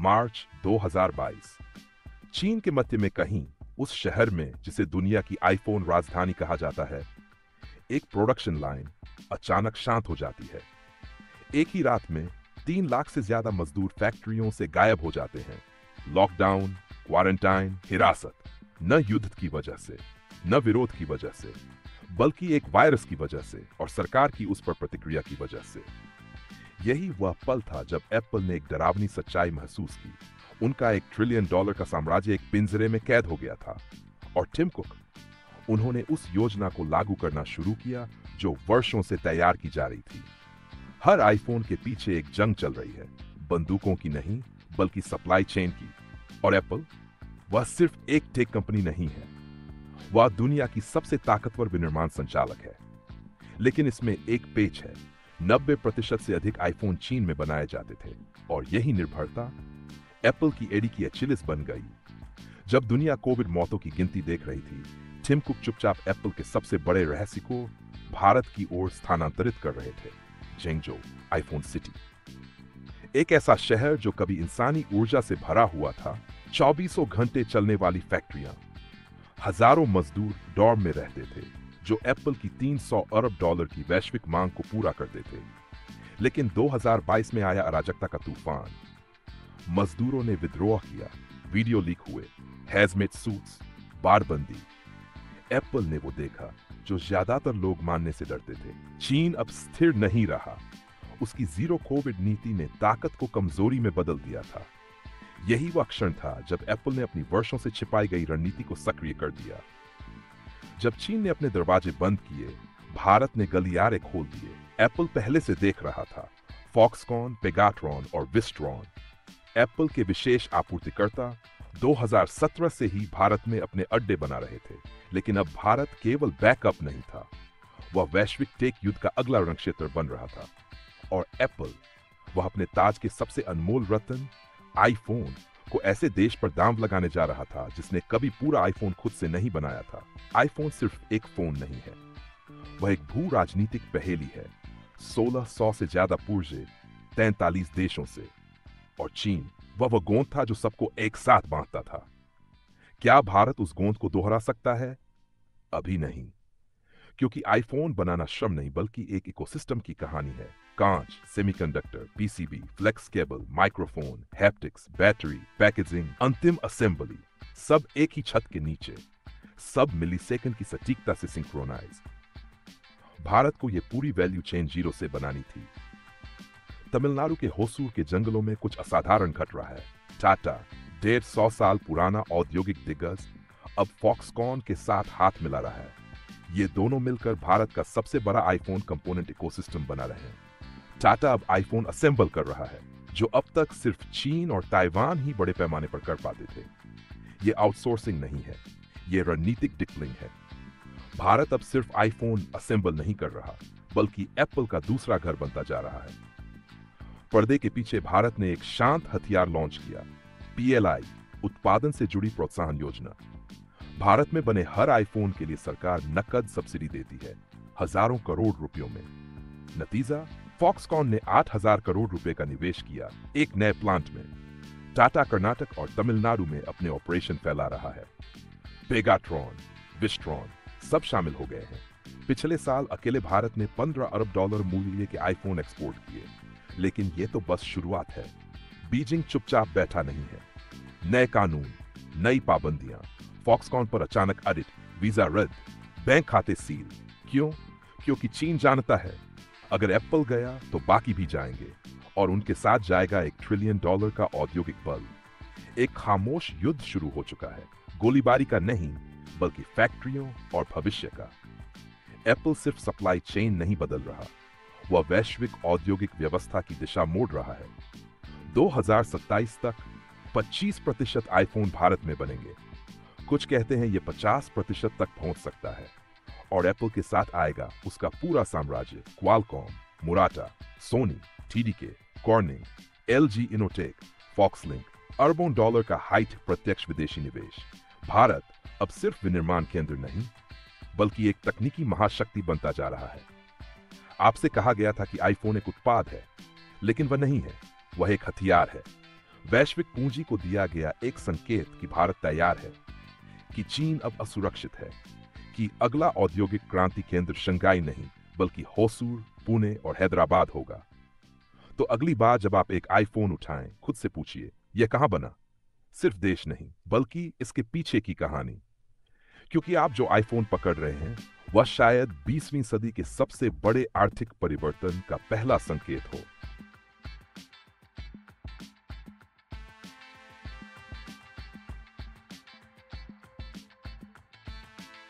मार्च 2022। चीन के मध्य में कहीं उस शहर में जिसे दुनिया की आईफोन राजधानी कहा जाता है, एक प्रोडक्शन लाइन अचानक शांत हो जाती है। एक ही रात में 3 लाख से ज्यादा मजदूर फैक्ट्रियों से गायब हो जाते हैं। लॉकडाउन, क्वारंटाइन, हिरासत, न युद्ध की वजह से, न विरोध की वजह से, बल्कि एक वायरस की वजह से और सरकार की उस पर प्रतिक्रिया की वजह से। यही वह पल था जब एप्पल ने एक डरावनी सच्चाई महसूस की। उनका $1 ट्रिलियन का साम्राज्य एक पिंजरे में कैद हो गया था। और टिम कुक, उन्होंने उस योजना को लागू करना शुरू किया जो वर्षों से तैयार की जा रही थी। हर आईफोन के पीछे एक जंग चल रही है, बंदूकों की नहीं बल्कि सप्लाई चेन की। और एप्पल, वह सिर्फ एक टेक कंपनी नहीं है, वह दुनिया की सबसे ताकतवर विनिर्माण संचालक है। लेकिन इसमें एक पेच है, 90% से अधिक आईफोन चीन में बनाए जाते थे और यही निर्भरता एप्पल की एडी की अचिलिस बन गई। जब दुनिया कोविड मौतों की गिनती देख रही थी, टिम कुक चुपचाप एप्पल के सबसे बड़े रहस्य को भारत की ओर स्थानांतरित कर रहे थे। जेंगजो, आईफोन सिटी, एक ऐसा शहर जो कभी इंसानी ऊर्जा से भरा हुआ था। 24 घंटे चलने वाली फैक्ट्रियां, हजारों मजदूर डॉर्म में रहते थे जो एप्पल की $300 अरब की वैश्विक मांग को पूरा करते थे। लेकिन 2022 में आया अराजकता का तूफान। मजदूरों ने विद्रोह किया, वीडियो लीक हुए, हैजमेट सूट्स, बारबंदी। एप्पल ने वो देखा जो ज्यादातर लोग मानने से डरते थे। चीन अब स्थिर नहीं रहा। उसकी जीरो कोविड नीति ने ताकत को कमजोरी में बदल दिया था। यही वह क्षण था जब एप्पल ने अपनी वर्षों से छिपाई गई रणनीति को सक्रिय कर दिया। जब चीन ने अपने दरवाजे बंद किए, भारत ने गलियारे खोल दिए। एप्पल पहले से देख रहा था। फॉक्सकॉन, पेगाट्रॉन और विस्ट्रॉन, एप्पल के विशेष आपूर्तिकर्ता 2017 से ही भारत में अपने अड्डे बना रहे थे। लेकिन अब भारत केवल बैकअप नहीं था, वह वैश्विक टेक युद्ध का अगला रण क्षेत्र बन रहा था। और एप्पल, वह अपने ताज के सबसे अनमोल रत्न आईफोन को ऐसे देश पर दांव लगाने जा रहा था जिसने कभी पूरा आईफोन खुद से नहीं बनाया था। आईफोन सिर्फ एक फोन नहीं है, वह एक भू राजनीतिक पहेली है। 1600 से ज्यादा पुर्जे 43 देशों से। और चीन, वह गोंद था जो सबको एक साथ बांधता था। क्या भारत उस गोंद को दोहरा सकता है? अभी नहीं, क्योंकि आईफोन बनाना श्रम नहीं बल्कि एक इकोसिस्टम की कहानी है। कांच, semiconductor, PCB, flex cable, microphone, haptics, battery, packaging, अंतिम असेंबली, सब एक ही छत के नीचे, सब मिलीसेकंड की सटीकता से सिंक्रोनाइज। भारत को यह पूरी वैल्यू चेन जीरो से बनानी थी। तमिलनाडु के होसूर के जंगलों में कुछ असाधारण घट रहा है। टाटा, 150 साल पुराना औद्योगिक दिग्गज, अब फॉक्सकॉन के साथ हाथ मिला रहा है। ये दोनों मिलकर भारत का सबसे बड़ा आईफोन कंपोनेंट इकोसिस्टम बना रहे हैं। टाटा अब आईफोन असेंबल कर रहा है, जो अब तक सिर्फ चीन और ताइवान ही बड़े पैमाने पर कर पाते थे। ये आउटसोर्सिंग नहीं है, ये रणनीतिक डिकलिंग है। भारत अब सिर्फ आईफोन असेंबल नहीं कर रहा, बल्कि एप्पल का दूसरा घर बनता जा रहा है। पर्दे के पीछे भारत ने एक शांत हथियार लॉन्च किया, PLI, उत्पादन से जुड़ी प्रोत्साहन योजना। भारत में बने हर आईफोन के लिए सरकार नकद सब्सिडी देती है, हजारों करोड़ रुपयों में। नतीजा, फॉक्सकॉन ने 8,000 करोड़ रुपए का निवेश किया एक नए प्लांट में। टाटा कर्नाटक और तमिलनाडु में अपने ऑपरेशन फैला रहा है। पेगाट्रॉन, विस्ट्रॉन सब शामिल हो गए हैं। पिछले साल अकेले भारत ने $15 अरब मूल्य के आईफोन एक्सपोर्ट किए। लेकिन यह तो बस शुरुआत है। बीजिंग चुपचाप बैठा नहीं है। नए कानून, नई पाबंदियां, फॉक्सकॉन पर अचानक ऑडिट, वीजा रद्द, बैंक खाते सील। क्यों? क्योंकि चीन जानता है अगर एप्पल गया तो बाकी भी जाएंगे और उनके साथ जाएगा $1 ट्रिलियन का औद्योगिक बल। एक खामोश युद्ध शुरू हो चुका है, गोलीबारी का नहीं बल्कि फैक्ट्रियों और भविष्य का। एप्पल सिर्फ सप्लाई चेन नहीं बदल रहा, वह वैश्विक औद्योगिक व्यवस्था की दिशा मोड़ रहा है। 2027 तक 25% आईफोन भारत में बनेंगे। कुछ कहते हैं ये 50% तक पहुंच सकता है। और एप्पल के साथ आएगा उसका पूरा साम्राज्य। Qualcomm, Murata, Sony, TDK, Corning, LG Innotek, Foxlink, अरबों डॉलर का हाइट प्रत्यक्ष विदेशी निवेश। भारत अब सिर्फ विनिर्माण केंद्र नहीं बल्कि एक तकनीकी महाशक्ति बनता जा रहा है। आपसे कहा गया था कि आईफोन एक उत्पाद है, लेकिन वह नहीं है, वह एक हथियार है। वैश्विक पूंजी को दिया गया एक संकेत कि भारत तैयार है, कि चीन अब असुरक्षित है, कि अगला औद्योगिक क्रांति केंद्र शंघाई नहीं बल्कि होसूर, पुणे और हैदराबाद होगा। तो अगली बार जब आप एक आईफोन उठाएं, खुद से पूछिए, यह कहां बना? सिर्फ देश नहीं, बल्कि इसके पीछे की कहानी। क्योंकि आप जो आईफोन पकड़ रहे हैं, वह शायद 20वीं सदी के सबसे बड़े आर्थिक परिवर्तन का पहला संकेत हो।